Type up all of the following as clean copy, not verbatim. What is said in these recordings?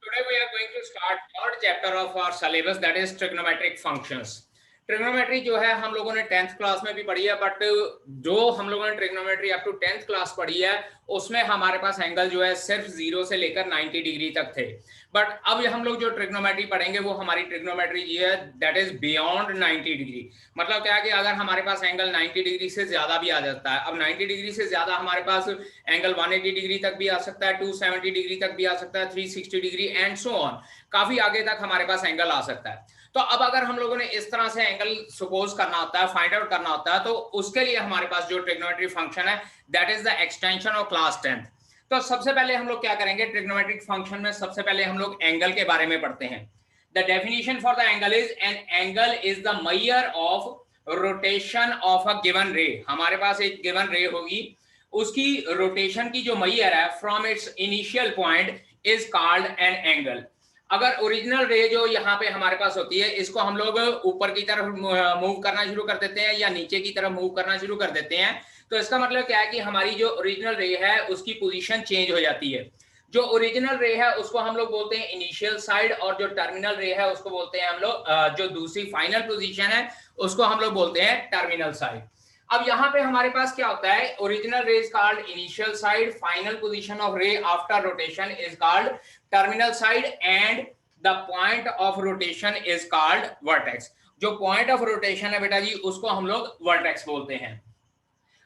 Today we are going to start third chapter of our syllabus, that is trigonometric functions. Trigonometry जो है हम लोगों ने 10th class में भी पढ़ी है, बट जो हम लोगों ने trigonometry up to 10th class पढ़ी है उसमें हमारे पास एंगल जो है सिर्फ 0 से लेकर 90 डिग्री तक थे। बट अब हम लोग जो ट्रिग्नोमेट्री पढ़ेंगे वो हमारी ट्रिग्नोमेट्री जी है दैट इज बियॉन्ड 90 डिग्री। मतलब क्या है कि अगर हमारे पास एंगल 90 डिग्री से ज्यादा भी आ जाता है, अब 90 डिग्री से ज्यादा हमारे पास एंगल 180 डिग्री तक भी आ सकता है, 270 डिग्री तक भी आ सकता है, 360 डिग्री एंड सो ऑन, काफी आगे तक हमारे पास एंगल आ सकता है। तो अब अगर हम लोगों ने इस तरह से एंगल सपोज करना होता है, फाइंड आउट करना होता है, तो उसके लिए हमारे पास जो ट्रिग्नोमेट्री फंक्शन है that is the extension of class 10th। तो सबसे पहले हम लोग क्या करेंगे, ट्रिग्नोमेट्रिक फंक्शन में सबसे पहले हम लोग एंगल के बारे में पढ़ते हैं। The definition for the angle is an angle is the measure of rotation of a given रे। हमारे पास एक गिवन रे होगी, उसकी रोटेशन की जो मेजर है from its initial point is called an angle. अगर ओरिजिनल रे जो यहाँ पे हमारे पास होती है इसको हम लोग ऊपर की तरफ मूव करना शुरू कर देते हैं या नीचे की तरफ मूव करना शुरू कर देते हैं, तो इसका मतलब क्या है कि हमारी जो ओरिजिनल रे है उसकी पोजीशन चेंज हो जाती है। जो ओरिजिनल रे है उसको हम लोग बोलते हैं इनिशियल साइड, और जो टर्मिनल रे है उसको बोलते हैं हम लोग जो दूसरी फाइनल पोजीशन है उसको हम लोग बोलते हैं टर्मिनल साइड। अब यहाँ पे हमारे पास क्या होता है, ओरिजिनल रे is called initial side, final position of रे after rotation is called terminal side, and the point of rotation is called vertex. जो पॉइंट ऑफ रोटेशन है बेटा जी उसको हम लोग वर्टेक्स बोलते हैं।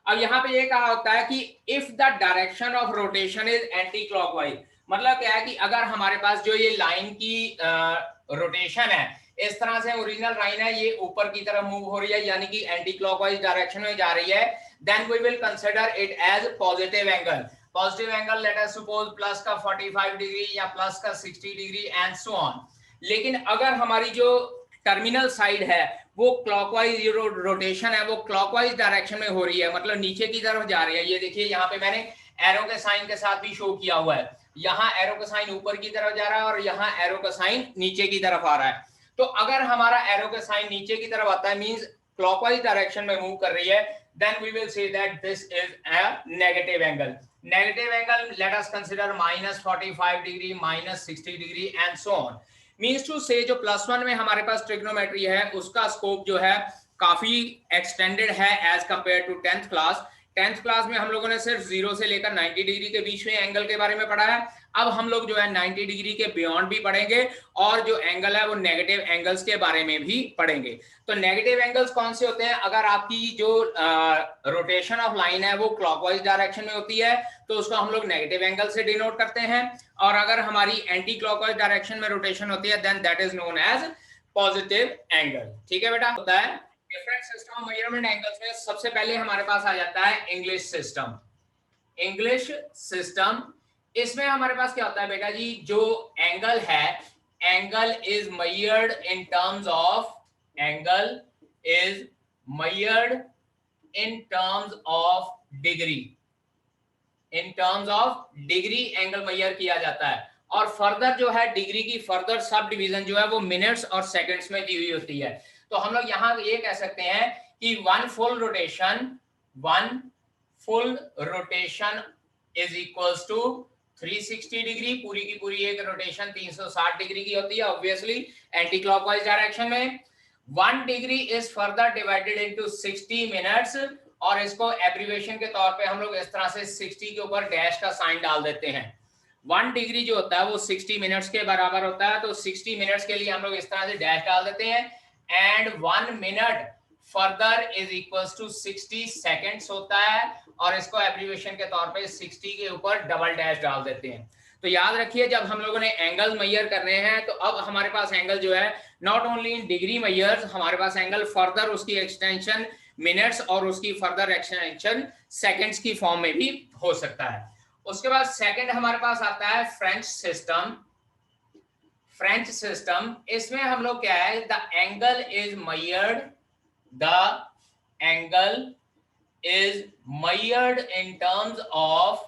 अब यहाँ पे ये कहा होता है कि if the direction of rotation is anti clockwise, मतलब क्या है कि अगर हमारे पास जो ये लाइन की रोटेशन है इस तरह से ओरिजिनल लाइन है ये ऊपर की तरफ मूव हो रही है यानी कि एंटी क्लॉकवाइज डायरेक्शन में जा रही है, then we will consider it as positive angle. Positive angle let us suppose plus का 45 डिग्री या प्लस का 60 डिग्री एंड सो ऑन। लेकिन अगर हमारी जो टर्मिनल साइड है वो क्लॉकवाइज रोटेशन है वो क्लॉकवाइज डायरेक्शन में हो रही है, मतलब नीचे की तरफ जा रही है। ये देखिए यहाँ पे मैंने एरो के साइन के साथ भी शो किया हुआ है, यहाँ एरो का साइन ऊपर की तरफ जा रहा है और यहाँ एरो का साइन नीचे की तरफ आ रहा है। तो अगर हमारा एरो का साइन नीचे की तरफ आता है मींस क्लॉकवाइज डायरेक्शन में मूव कर रही है, then we will say that this is a negative angle. Negative angle let us consider -45 degree, -60 degree and so on. Means to say जो +1 में हमारे पास ट्रिग्नोमेट्री है उसका स्कोप जो है काफी एक्सटेंडेड है as compare to 10th class. 10th class में हम लोगों ने सिर्फ 0 से लेकर 90 डिग्री के बीच में एंगल के बारे में पढ़ा है। अब हम लोग जो है 90 डिग्री के बियॉन्ड भी पढ़ेंगे और जो एंगल है वो नेगेटिव एंगल्स के बारे में भी पढ़ेंगे। तो नेगेटिव एंगल्स कौन से होते हैं, अगर आपकी जो रोटेशन ऑफ लाइन है वो क्लॉकवाइज डायरेक्शन में होती है तो उसको हम लोग नेगेटिव एंगल से डिनोट करते हैं, और अगर हमारी एंटी क्लॉकवाइज डायरेक्शन में रोटेशन होती है then that is known as positive angle. ठीक है बेटा, होता है डिफरेंट सिस्टम मेजरमेंट एंगल्स में सबसे पहले हमारे पास आ जाता है इंग्लिश सिस्टम। इंग्लिश सिस्टम, इसमें हमारे पास क्या होता है बेटा जी, जो एंगल है angle is measured in terms of, angle is measured in terms of degree. In terms of degree angle measure किया जाता है, और फर्दर जो है डिग्री की फर्दर सब डिवीजन जो है वो मिनट्स और सेकंड्स में दी हुई होती है। तो हम लोग यहाँ ये कह सकते हैं कि one full rotation is equals to 360 degree. पूरी की पूरी एक रोटेशन 360 डिग्री की होती है ऑब्वियसली एंटी क्लॉकवाइज डायरेक्शन में। 1 degree is further divided into 60 minutes, और इसको एब्रीविएशन के तौर पे हम लोग इस तरह से 60 के ऊपर डैश का साइन डाल देते हैं। 1 डिग्री जो होता है वो 60 मिनट्स के बराबर होता है, तो 60 मिनट्स के लिए हम लोग इस तरह से डैश डाल देते हैं, and 1 minute further is equals to 60 seconds होता है, और इसको एब्रीविएशन के तौर पे 60 के ऊपर डबल डैश डाल देते हैं। तो याद रखिए जब हम लोगों ने एंगल मेजर करने हैं तो अब हमारे पास एंगल जो है not only in degree measures, हमारे पास एंगल फर्दर उसकी एक्सटेंशन मिनट्स और उसकी फर्दर एक्सटेंशन सेकंड्स की फॉर्म में भी हो सकता है। उसके बाद सेकंड हमारे पास आता है फ्रेंच सिस्टम। फ्रेंच सिस्टम, इसमें हम लोग क्या है, the angle is measured, the angle is measured in terms of,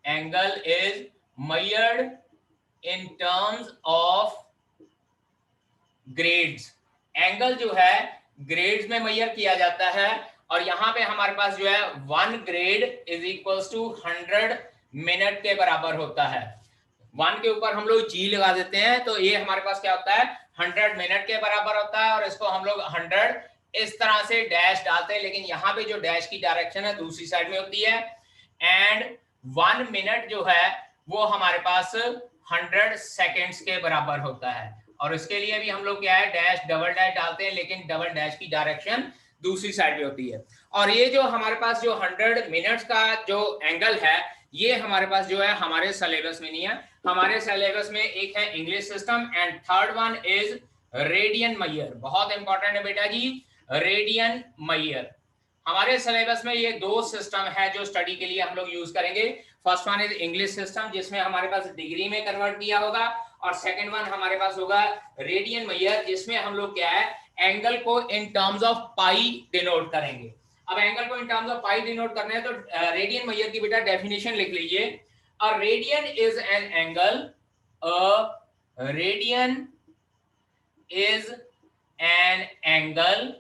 angle is measured in terms of grades। Angle जो है ग्रेड्स में मेजर किया जाता है, और यहाँ पे हमारे पास जो है 1 grade is equals to 100 minute के बराबर होता है। 1 के ऊपर हम लोग जी लगा देते हैं, तो ये हमारे पास क्या होता है 100 मिनट के बराबर होता है, और इसको हम लोग 100 इस तरह से डैश डालते हैं, लेकिन यहाँ पे जो डैश की डायरेक्शन है दूसरी साइड में होती है। एंड 1 मिनट जो है वो हमारे पास 100 सेकेंड्स के बराबर होता है, और इसके लिए भी हम लोग क्या है डैश डबल डैश डालते हैं, लेकिन डबल डैश की डायरेक्शन दूसरी साइड में होती है। और ये जो हमारे पास जो 100 मिनट्स का जो एंगल है, ये हमारे पास जो है हमारे सिलेबस में नहीं है। हमारे सिलेबस में एक है English system and third one is radian measure. बहुत इंपॉर्टेंट है बेटा जी, रेडियन मैयर। हमारे सिलेबस में ये दो सिस्टम है जो स्टडी के लिए हम लोग यूज करेंगे। First one is English system, जिसमें हमारे पास डिग्री में कन्वर्ट किया होगा, और सेकंड वन हमारे पास होगा रेडियन मैयर, जिसमें हम लोग क्या है एंगल को in terms of pi denote करेंगे। अब एंगल को in terms of pi denote करने हैं तो रेडियन मैयर की बेटा डेफिनेशन लिख लीजिए। A radian is an angle, a radian is an angle,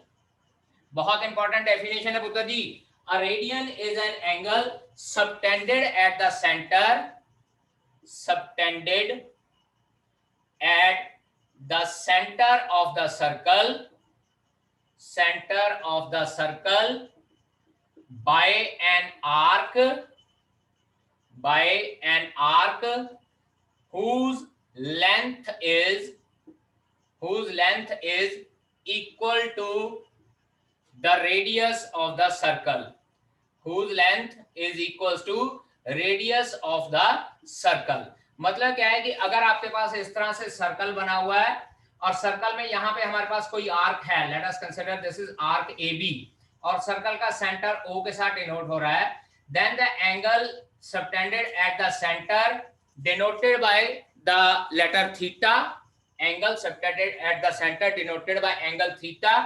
बहुत इंपॉर्टेंट डेफिनेशन है पुत्र जी। A radian is an angle subtended at the centre, subtended at the center of the circle, center of the circle by an arc, by an arc whose length is equal to the radius of the circle, whose length is equals to radius of the circle। मतलब क्या है कि अगर आपके पास इस तरह से circle बना हुआ है, और सर्कल में यहाँ पे हमारे पास कोई आर्क है, let us consider this is arc A B, और सर्कल का सेंटर ओ के साथ डिनोट हो रहा है, then the angle subtended at the centre denoted by the letter theta, angle subtended at the centre denoted by angle theta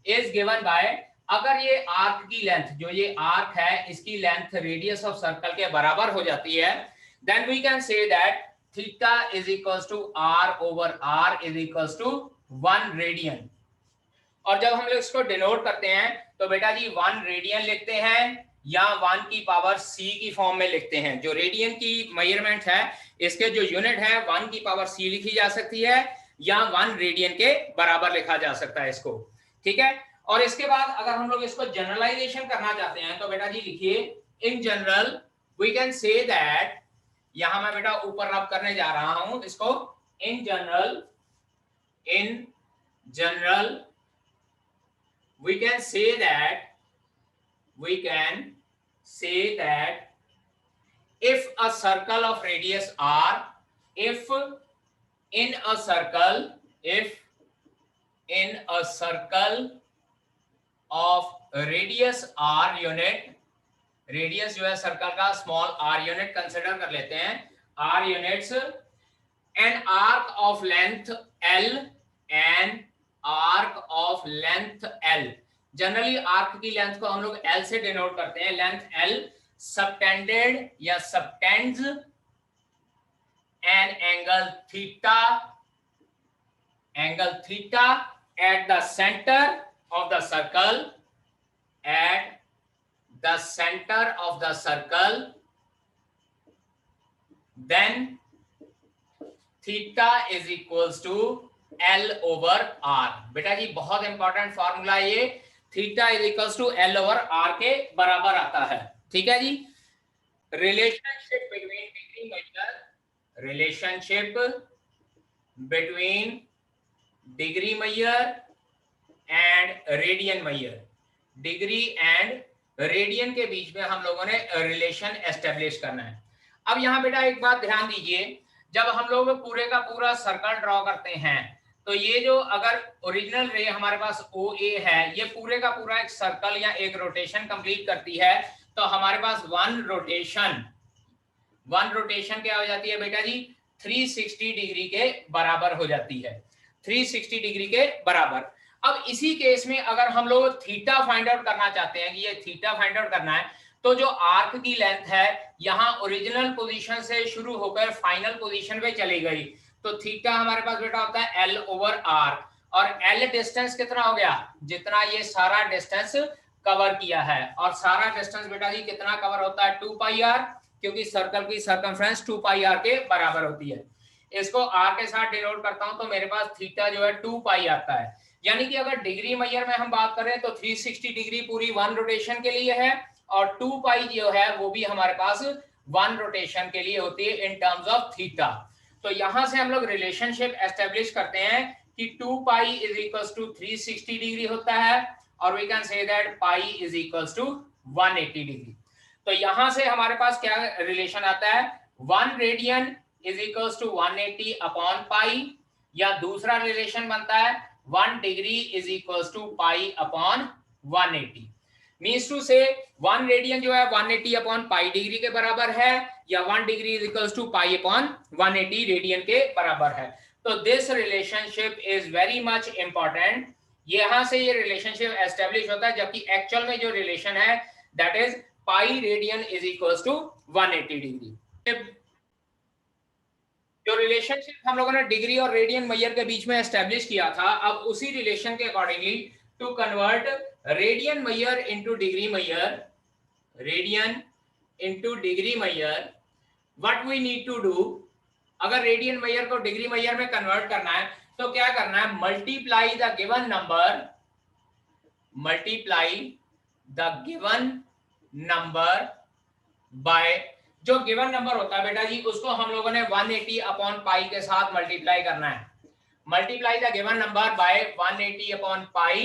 is given by, अगर ये arc की लेंथ, जो ये आर्क है इसकी लेंथ रेडियस ऑफ सर्कल के बराबर हो जाती है, then we can say that theta is equals to r over r is equals to 1 radian. और जब हम लोग इसको डिनोट करते हैं तो बेटा जी 1 रेडियन लिखते हैं या 1 की पावर c की फॉर्म में लिखते हैं। जो रेडियन की मेजरमेंट है इसके जो यूनिट है 1 की पावर c लिखी जा सकती है, या 1 रेडियन के बराबर लिखा जा सकता है इसको, ठीक है। और इसके बाद अगर हम लोग इसको जनरलाइजेशन करना चाहते हैं तो बेटा जी लिखिए, in general we can say that, यहां मैं बेटा ऊपर रब करने जा रहा हूं इसको, in general we can say that if a circle of radius r, if in a circle of radius r unit, radius जो है सर्कल का स्मॉल r यूनिट कंसिडर कर लेते हैं, r units, an arc of length l, an arc of length l, generally arc की length को हम लोग l से डिनोट करते हैं, लेंथ l सबटेंडेड या subtends an angle theta eight the centre of the circle, at the center of the circle, then theta is equals to L over R। बेटा जी बहुत इंपॉर्टेंट फॉर्मूला ये, theta is equals to L over R के बराबर आता है, ठीक है जी। Relationship between degree measure, relationship between degree measure and radian measure, degree and radian के बीच में हम लोगों ने रिलेशन एस्टेब्लिश करना है। अब यहाँ बेटा एक बात ध्यान दीजिए, जब हम लोग पूरे का पूरा सर्कल ड्रॉ करते हैं तो ये जो अगर ओरिजिनल रे हमारे पास ओ ए है, ये पूरे का पूरा एक सर्कल या एक रोटेशन कंप्लीट करती है, तो हमारे पास वन रोटेशन क्या हो जाती है बेटा जी 360 डिग्री के बराबर हो जाती है, 360 डिग्री के बराबर। अब इसी केस में अगर हम लोग थीटा फाइंड आउट करना चाहते हैं कि ये थीटा फाइंड आउट करना है, तो जो आर्क की लेंथ है यहाँ ओरिजिनल पोजीशन से शुरू होकर फाइनल पोजीशन पे चली गई, तो थीटा हमारे पास बेटा होता है L ओवर R, और L डिस्टेंस कितना हो गया, जितना ये सारा डिस्टेंस कवर किया है, और सारा डिस्टेंस बेटा जी कितना कवर होता है 2 पाई R, क्योंकि सर्कल की सर्कमफ्रेंस 2 पाई आर के बराबर होती है। इसको आर के साथ डिनोट करता हूं तो मेरे पास थीटा जो है 2 पाई आता है। यानी कि अगर डिग्री मेजर में हम बात करें तो 360 डिग्री पूरी वन रोटेशन के लिए है और 2 पाई जो है वो भी हमारे पास वन रोटेशन के लिए होती है इन टर्म्स ऑफ थीटा। तो यहां से हम लोग रिलेशनशिप एस्टेब्लिश करते हैं कि 2 pi is equals to 360 degree होता है और we can say that pi is equals to 180 degree. तो यहां से हमारे पास क्या रिलेशन आता है, 1 radian is equals to 180 upon pi, या दूसरा रिलेशन बनता है 1 degree is equals to pi upon 180। Means to say 1 radian जो है 180 अपॉन पाई डिग्री के बराबर है, या 1 degree is equals to pi upon 180 radian के बराबर है। तो this relationship is very much important. यहां से ये रिलेशनशिप एस्टेब्लिश होता है, जबकि एक्चुअल में जो रिलेशन है that is pi radian is equals to 180 degree. जो रिलेशनशिप हम लोगों ने डिग्री और रेडियन मेजर के बीच में एस्टेब्लिश किया था, अब उसी रिलेशन के accordingly to convert radian measure into degree measure, radian into degree measure, what we need to do, अगर रेडियन मेजर को डिग्री मेजर में कन्वर्ट करना है तो क्या करना है, multiply the given number, multiply the given number by, जो गिवन नंबर होता है बेटा जी उसको हम लोगों ने 180 अपॉन पाई के साथ मल्टीप्लाई करना है। Multiply the given number by 180 upon pi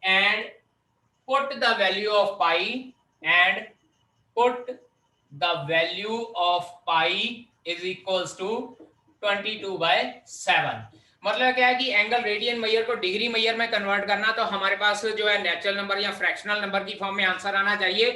and put the value of pi, and put the value of pi is equals to 22/7। मतलब क्या है कि एंगल रेडियन मेजर को डिग्री मेजर में कन्वर्ट करना, तो हमारे पास जो है नेचुरल नंबर या फ्रैक्शनल नंबर की फॉर्म में आंसर आना चाहिए,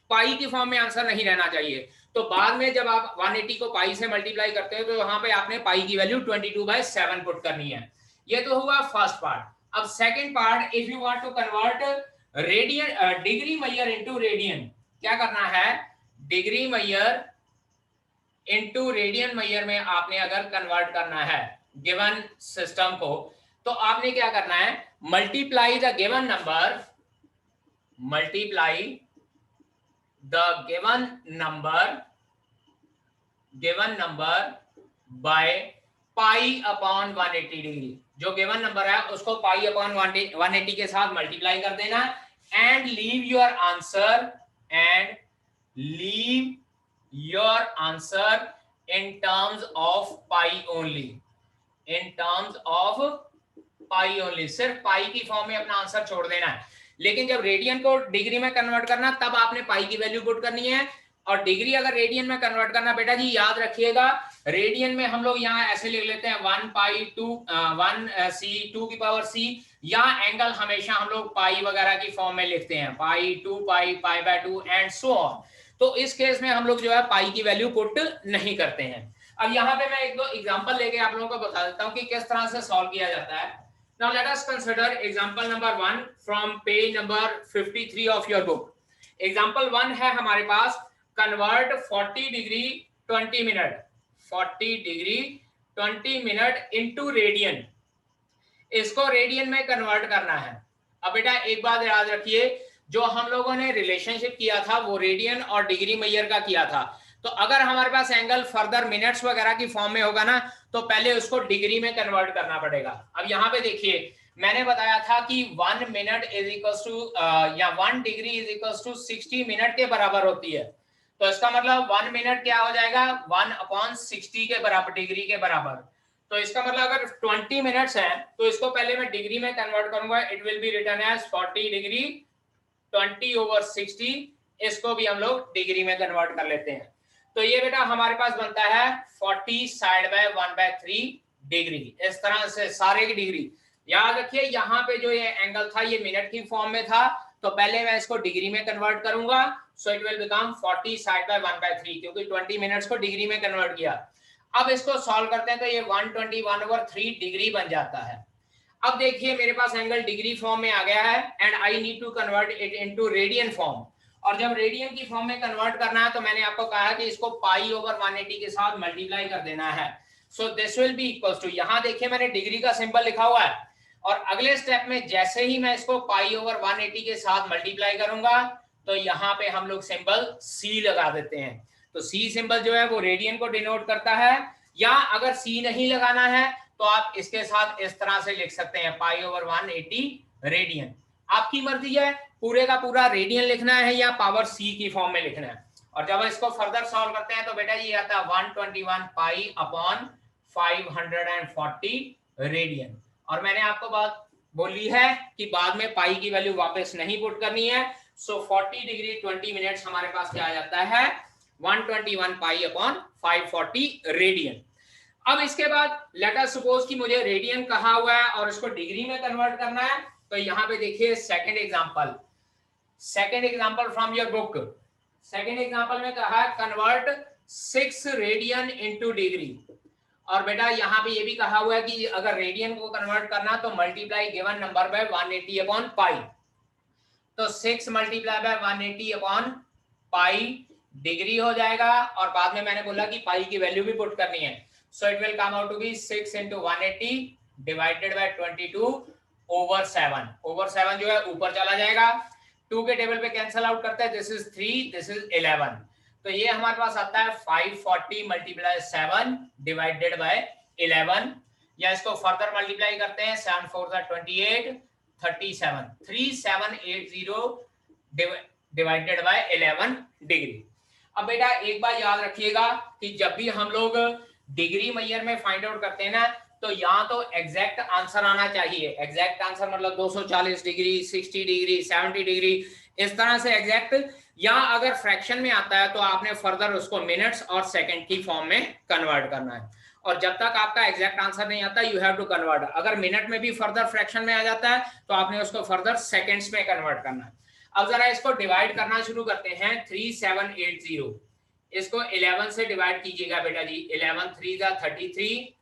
पाई की फॉर्म में आंसर नहीं रहना चाहिए। तो बाद में जब आप 180 को पाई से मल्टीप्लाई करते हो तो वहां पे आपने पाई की वैल्यू 22/7 पुट करनी है। ये तो हुआ फर्स्ट पार्ट। अब second part, if you want to convert radian degree measure into radian, क्या करना है, degree measure into radian measure में आपने अगर कन्वर्ट करना है गिवन सिस्टम को, तो आपने क्या करना है, multiply the given number, multiply the given number by pi upon 180 degree. जो गिवन नंबर है उसको पाई अपॉन 180 के साथ मल्टीप्लाई कर देना, and leave your answer in terms of pi only, in terms of pi only, सिर्फ पाई की फॉर्म में अपना आंसर छोड़ देना है। लेकिन जब रेडियन को डिग्री में कन्वर्ट करना तब आपने पाई की वैल्यू पुट करनी है, और डिग्री अगर रेडियन में कन्वर्ट करना, बेटा जी याद रखिएगा रेडियन में हम लोग यहाँ ऐसे लिख लेते हैं 1 पाई 1 c 2 की पावर c, या एंगल हमेशा हम लोग पाई वगैरह की फॉर्म में लिखते हैं, pi 2 pi pi by 2 and so on. तो इस केस में हम लोग जो है पाई की वैल्यू पुट नहीं करते हैं। अब यहाँ पे मैं एक दो एग्जाम्पल लेके आप लोगों को बता देता हूँ कि किस तरह से सॉल्व किया जाता है। Now let us consider example number 1 from page number 53 of your book. Example 1 है हमारे पास, convert 40 degree 20 minute, 40 degree 20 minute into radian, इसको रेडियन में कन्वर्ट करना है। अब बेटा एक बात याद रखिए, जो हम लोगों ने रिलेशनशिप किया था वो रेडियन और डिग्री मेजर का किया था, तो अगर हमारे पास एंगल फर्दर मिनट्स वगैरह की फॉर्म में होगा ना तो पहले उसको डिग्री में कन्वर्ट करना पड़ेगा। अब यहाँ पे देखिए मैंने बताया था कि 1 मिनट इज इक्वल्स टू या 1 degree is equals to 60 minute के बराबर होती है। तो इसका मतलब 1 मिनट क्या हो जाएगा, 1/60 के बराबर, डिग्री के बराबर। तो इसका मतलब अगर 20 मिनट्स है तो इसको पहले मैं डिग्री में कन्वर्ट करूंगा, it will be written as 40 degree 20/60, इसको भी हम लोग डिग्री में कन्वर्ट कर लेते हैं। तो ये बेटा हमारे पास बनता है 40 साइड बाय 1/3 डिग्री। इस तरह से सारे की डिग्री याद रखिए। यहाँ पे जो ये एंगल था ये मिनट की फॉर्म में था, तो पहले मैं इसको डिग्री में कन्वर्ट करूंगा, सो it will become 40 side by 1/3, क्योंकि 20 मिनट्स को डिग्री में कन्वर्ट किया। अब इसको सॉल्व करते हैं तो ये 121/3 डिग्री बन जाता है। अब देखिए मेरे पास एंगल डिग्री फॉर्म में आ गया है and I need to convert it into radian form, और जब रेडियन की फॉर्म में कन्वर्ट करना है तो मैंने आपको कहा कि इसको पाई ओवर 180 के साथ मल्टीप्लाई कर देना है। So this will be equals to, यहाँ देखिए मैंने डिग्री का सिंबल लिखा हुआ है, और अगले स्टेप में जैसे ही मैं इसको पाई ओवर 180 के साथ मल्टीप्लाई करूंगा तो यहाँ पे हम लोग सिंबल सी लगा देते हैं। तो सी सिंबल जो है वो रेडियन को डिनोट करता है, या अगर सी नहीं लगाना है तो आप इसके साथ इस तरह से लिख सकते हैं π/180 रेडियन। आपकी मर्जी है पूरे का पूरा रेडियन लिखना है या पावर सी की फॉर्म में लिखना है। और जब इसको फर्दर सॉल्व करते हैं तो बेटा ये आता है 121π/540 रेडियन। और मैंने आपको बात बोली है कि बाद में पाई की वैल्यू वापस नहीं पुट करनी है। सो 40 डिग्री 20 मिनट्स हमारे पास क्या आ जाता है 121π/540 रेडियन। अब इसके बाद लेट अस सपोज कि मुझे रेडियन कहा हुआ है और इसको डिग्री में कन्वर्ट करना है। तो यहाँ पे देखिए second example from your book. Second example में कहा है कन्वर्ट 6 रेडियन इनटू डिग्री। और बेटा यहाँ पे ये भी कहा हुआ है कि अगर रेडियन को कन्वर्ट करना तो मल्टीप्लाई गिवन नंबर बाय 180/पाई। तो 6 मल्टीप्लाई बाय 180/पाई डिग्री हो जाएगा। और बाद में मैंने बोला कि पाई की वैल्यू भी पुट करनी है। So it will come out to be 6 × 180 divided by 22/7। Over 7 जो है ऊपर चला जाएगा, 2 के टेबल पे कैंसिल आउट करता है, दिस इज 3, दिस इज 11। तो ये हमारे पास आता है 540 × 7 डिवाइडेड बाय 11। या इसको फर्दर मल्टीप्लाई करते हैं 7 × 4 = 28, 37, 3780 डिवाइडेड बाय 11 डिग्री। अब बेटा एक बात याद रखिएगा कि जब भी हम लोग डिग्री मेजर में फाइंड आउट करते हैं ना, तो यहाँ तो एग्जैक्ट आंसर आना चाहिए। एग्जैक्ट आंसर मतलब 240 डिग्री, 60 डिग्री, 70 डिग्री, इस तरह से एग्जैक्ट। या अगर फ्रैक्शन में आता है तो आपने फर्दर उसको मिनट्स और सेकंड की फॉर्म में कन्वर्ट करना है। और जब तक आपका एग्जैक्ट आंसर नहीं आता यू हैव टू कन्वर्ट। अगर मिनट में भी फर्दर फ्रैक्शन में आ जाता है तो आपने उसको फर्दर सेकंड्स में कन्वर्ट करना है। अब जरा इसको डिवाइड करना शुरू करते हैं। 3780 इसको 11 से डिवाइड कीजिएगा बेटा जी। 11 3 = 33,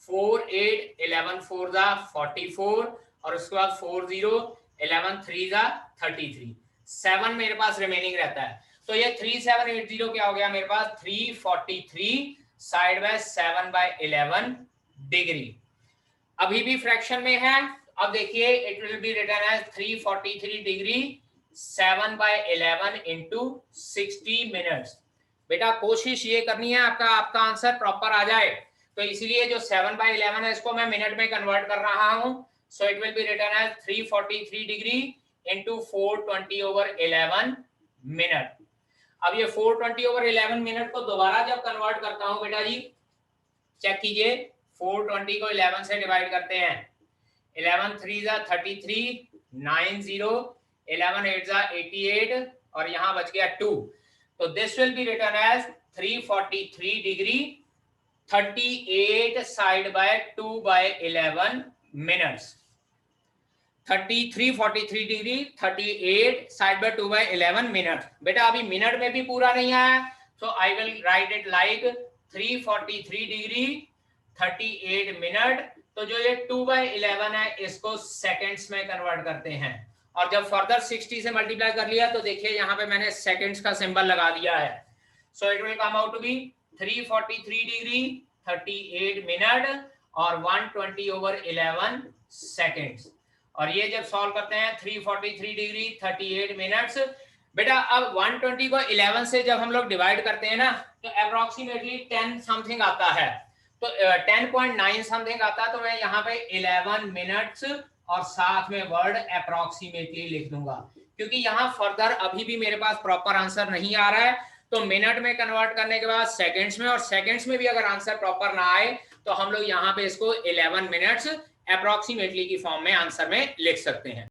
4 8, 11 4 = 44 और उसके बाद 40, 11 3 = 33, 7 मेरे पास रिमेनिंग रहता है। तो ये 3780 क्या हो गया मेरे पास 343 साइड बाय 7/11 डिग्री। अभी भी फ्रैक्शन में है। अब देखिए it will be written as 343 degree 7/11 into 60 minutes. बेटा कोशिश ये करनी है आपका आंसर प्रॉपर आ जाए। तो इसीलिए जो 7/11 है इसको मैं मिनट में कन्वर्ट कर रहा हूं। So it will be written as 343 degree into 420/11 minute. अब ये 420/11 मिनट को दोबारा जब कन्वर्ट करता हूं बेटा जी, चेक कीजिए। 420 को 11 से डिवाइड करते हैं। 11 3 = 33, 90, 11 8 = 88 और यहां बच गया 2। तो this will be written as 343 degree 38 side by 2/11 minutes. 343 degree 38 side by 2/11 minute. बेटा अभी मिनट में भी पूरा नहीं आया, so I will write it like 343 degree 38 minute. तो जो ये 2/11 है इसको सेकंड्स में कन्वर्ट करते हैं। और जब फर्दर 60 से मल्टीप्लाई कर लिया तो देखिए यहाँ पे मैंने सेकंड्स का सिंबल लगा दिया है। So it will come out to be 343 degree 38 minute और 120/11 सेकंड्स। और ये जब सॉल्व करते हैं 343 डिग्री 38 मिनट्स। बेटा अब 120 को 11 से जब हम लोग डिवाइड करते हैं ना तो अप्रोक्सीमेटली 10 समथिंग आता है। तो 10.9 समथिंग आता है। तो मैं यहाँ पे 11 मिनट्स और साथ में वर्ड अप्रोक्सीमेटली लिख दूंगा, क्योंकि यहाँ फर्दर अभी भी मेरे पास प्रॉपर आंसर नहीं आ रहा है। तो मिनट में कन्वर्ट करने के बाद सेकंड्स में, और सेकंड्स में भी अगर आंसर प्रॉपर ना आए तो हम लोग यहाँ पे इसको 11 मिनट्स अप्रोक्सीमेटली की फॉर्म में आंसर में लिख सकते हैं।